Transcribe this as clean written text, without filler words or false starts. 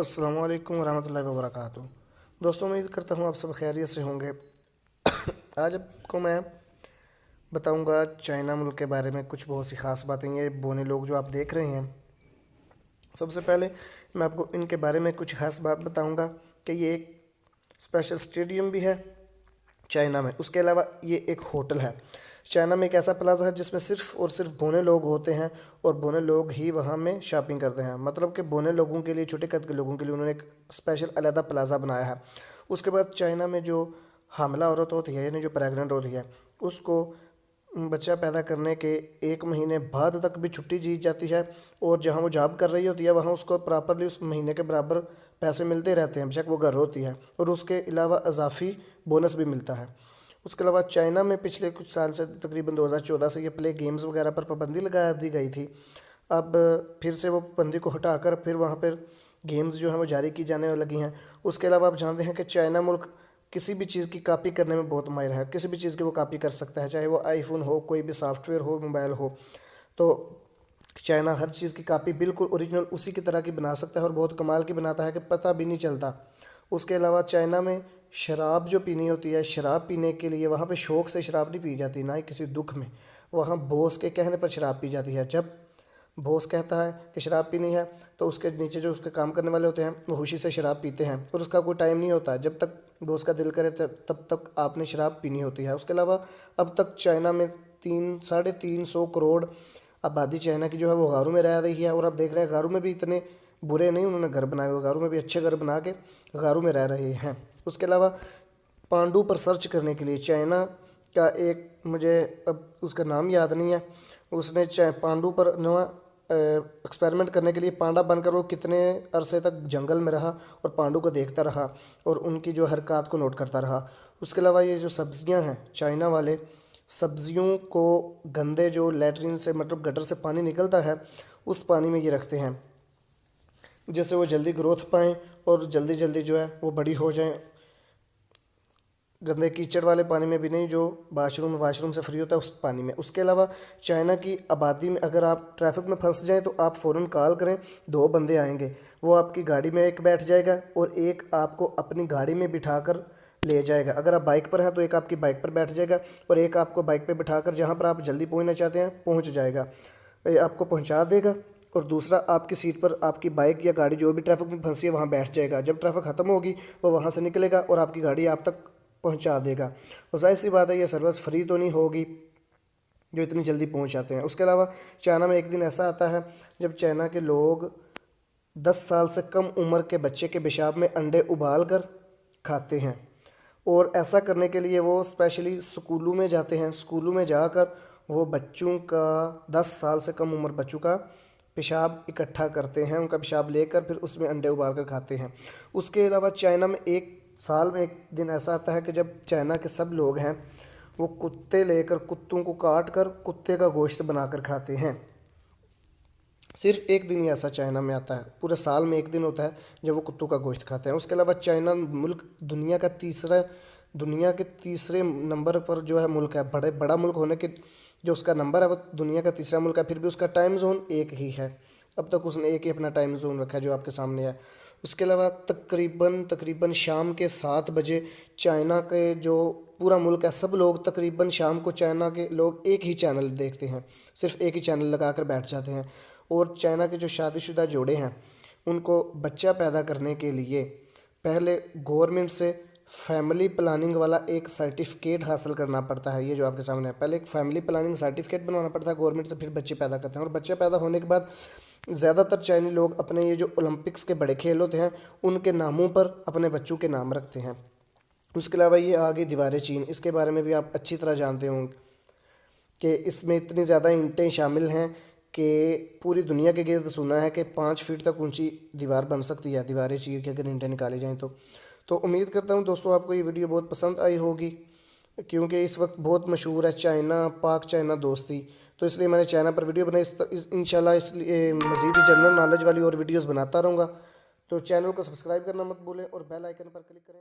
अस्सलाम वालेकुम वरहमतुल्लाहि वबरकातुहू। दोस्तों, उम्मीद करता हूँ आप सब खैरियत से होंगे। आज आपको मैं बताऊंगा चाइना मुल्क के बारे में कुछ बहुत सी ख़ास बातें। ये बोने लोग जो आप देख रहे हैं, सबसे पहले मैं आपको इनके बारे में कुछ ख़ास बात बताऊंगा कि ये एक स्पेशल स्टेडियम भी है चाइना में। उसके अलावा ये एक होटल है। चाइना में एक ऐसा प्लाज़ा है जिसमें सिर्फ़ और सिर्फ बोने लोग होते हैं और बोने लोग ही वहाँ में शॉपिंग करते हैं। मतलब कि बोने लोगों के लिए, छोटे कद के लोगों के लिए उन्होंने एक स्पेशल अलहदा प्लाज़ा बनाया है। उसके बाद चाइना में जो हामिला औरत होती है, यानी जो प्रेग्नेंट होती है, उसको बच्चा पैदा करने के 1 महीने बाद तक भी छुट्टी दी जाती है। और जहाँ वो जॉब कर रही होती है वहाँ उसको प्रॉपरली उस महीने के बराबर पैसे मिलते रहते हैं, बेशक वो घर होती है। और उसके अलावा इजाफी बोनस भी मिलता है। उसके अलावा चाइना में पिछले कुछ साल से, तकरीबन 2014 से, ये प्ले गेम्स वगैरह पर पाबंदी लगा दी गई थी। अब फिर से वो पाबंदी को हटाकर फिर वहाँ पर गेम्स जो हैं वो जारी की जाने लगी हैं। उसके अलावा आप जानते हैं कि चाइना मुल्क किसी भी चीज़ की कॉपी करने में बहुत माहिर है। किसी भी चीज़ की वो कॉपी कर सकता है, चाहे वो आईफोन हो, कोई भी सॉफ्टवेयर हो, मोबाइल हो। तो चाइना हर चीज़ की कॉपी बिल्कुल ओरिजिनल उसी की तरह की बना सकता है और बहुत कमाल की बनाता है कि पता भी नहीं चलता। उसके अलावा चाइना में शराब जो पीनी होती है, शराब पीने के लिए वहाँ पे शौक़ से शराब नहीं पी जाती, ना ही किसी दुख में। वहाँ बॉस के कहने पर शराब पी जाती है। जब बॉस कहता है कि शराब पीनी है तो उसके नीचे जो उसके काम करने वाले होते हैं वो खुशी से शराब पीते हैं और उसका कोई टाइम नहीं होता। जब तक बॉस का दिल करे तब तक आपने शराब पीनी होती है। उसके अलावा अब तक चाइना में 300-350 करोड़ आबादी चाइना की जो है वो गारों में रह रही है। और अब देख रहे हैं गारों में भी इतने बुरे नहीं उन्होंने घर बनाए हुए, गारों में भी अच्छे घर बना के गारों में रह रहे हैं। उसके अलावा पांडु पर सर्च करने के लिए चाइना का एक, मुझे अब उसका नाम याद नहीं है, उसने पांडु पर नवा एक्सपेरिमेंट करने के लिए पांडा बनकर वो कितने अरसे तक जंगल में रहा और पांडु को देखता रहा और उनकी जो हरकत को नोट करता रहा। उसके अलावा ये जो सब्ज़ियां हैं, चाइना वाले सब्ज़ियों को गंदे जो लेटरिन से, मतलब गटर से पानी निकलता है, उस पानी में ये रखते हैं जिससे वो जल्दी ग्रोथ पाएँ और जल्दी जल्दी जो है वो बड़ी हो जाएं। गंदे कीचड़ वाले पानी में भी नहीं, जो वाशरूम से फ्री होता है उस पानी में। उसके अलावा चाइना की आबादी में अगर आप ट्रैफिक में फंस जाएं तो आप फ़ौरन कॉल करें, 2 बंदे आएंगे। वो आपकी गाड़ी में एक बैठ जाएगा और एक आपको अपनी गाड़ी में बिठाकर ले जाएगा। अगर आप बाइक पर हैं तो एक आपकी बाइक पर बैठ जाएगा और एक आपको बाइक पर बिठाकर जहाँ पर आप जल्दी पहुँचना चाहते हैं पहुँच जाएगा, ये आपको पहुँचा देगा। और दूसरा आपकी सीट पर आपकी बाइक या गाड़ी जो भी ट्रैफिक में फंसी है वहाँ बैठ जाएगा। जब ट्रैफिक ख़त्म होगी वो वहाँ से निकलेगा और आपकी गाड़ी आप तक पहुंचा देगा। और जाहिर सी बात है ये सर्विस फ्री तो नहीं होगी जो इतनी जल्दी पहुंच जाते हैं। उसके अलावा चाइना में एक दिन ऐसा आता है जब चाइना के लोग 10 साल से कम उम्र के बच्चे के पेशाब में अंडे उबाल कर खाते हैं। और ऐसा करने के लिए वो स्पेशली स्कूलों में जाते हैं। स्कूलों में जाकर वो बच्चों का, 10 साल से कम उम्र बच्चों का पेशाब इकट्ठा करते हैं, उनका पेशाब लेकर फिर उसमें अंडे उबाल कर खाते हैं। उसके अलावा चाइना में एक साल में एक दिन ऐसा आता है कि जब चाइना के सब लोग हैं वो कुत्ते लेकर, कुत्तों को काट कर कुत्ते का गोश्त बनाकर खाते हैं। सिर्फ एक दिन ही ऐसा चाइना में आता है, पूरे साल में एक दिन होता है जब वो कुत्तों का गोश्त खाते हैं। उसके अलावा चाइना मुल्क दुनिया के तीसरे नंबर पर जो है मुल्क है। बड़ा मुल्क होने के जो उसका नंबर है वो दुनिया का तीसरा मुल्क है। फिर भी उसका टाइम जोन एक ही है। अब तक उसने एक ही अपना टाइम जोन रखा है जो आपके सामने है। उसके अलावा तकरीबन शाम के 7 बजे चाइना के जो पूरा मुल्क है, सब लोग तकरीबन शाम को चाइना के लोग एक ही चैनल देखते हैं, सिर्फ एक ही चैनल लगा कर बैठ जाते हैं। और चाइना के जो शादीशुदा जोड़े हैं उनको बच्चा पैदा करने के लिए पहले गवर्नमेंट से फैमिली प्लानिंग वाला एक सर्टिफिकेट हासिल करना पड़ता है। ये जो आपके सामने है, पहले एक फैमिली प्लानिंग सर्टिफिकेट बनवाना पड़ता है गवर्नमेंट से, फिर बच्चे पैदा करते हैं। और बच्चे पैदा होने के बाद ज़्यादातर चाइनी लोग अपने ये जो ओलंपिक्स के बड़े खेल होते हैं उनके नामों पर अपने बच्चों के नाम रखते हैं। उसके अलावा ये आगे दीवार चीन, इसके बारे में भी आप अच्छी तरह जानते होंगे कि इसमें इतनी ज़्यादा ईंटें शामिल हैं कि पूरी दुनिया के गिर्द सुना है कि 5 फीट तक ऊंची दीवार बन सकती है, दीवारें चीर के अगर ईंटें निकाली जाएँ तो उम्मीद करता हूँ दोस्तों आपको ये वीडियो बहुत पसंद आई होगी, क्योंकि इस वक्त बहुत मशहूर है चाइना, पाक चाइना दोस्ती। तो इसलिए मैंने चाइना पर वीडियो बनाई। इंशाल्लाह इसलिए मज़ीद जनरल नॉलेज वाली और वीडियोस बनाता रहूँगा। तो चैनल को सब्सक्राइब करना मत भूलें और बेल आइकन पर क्लिक करें।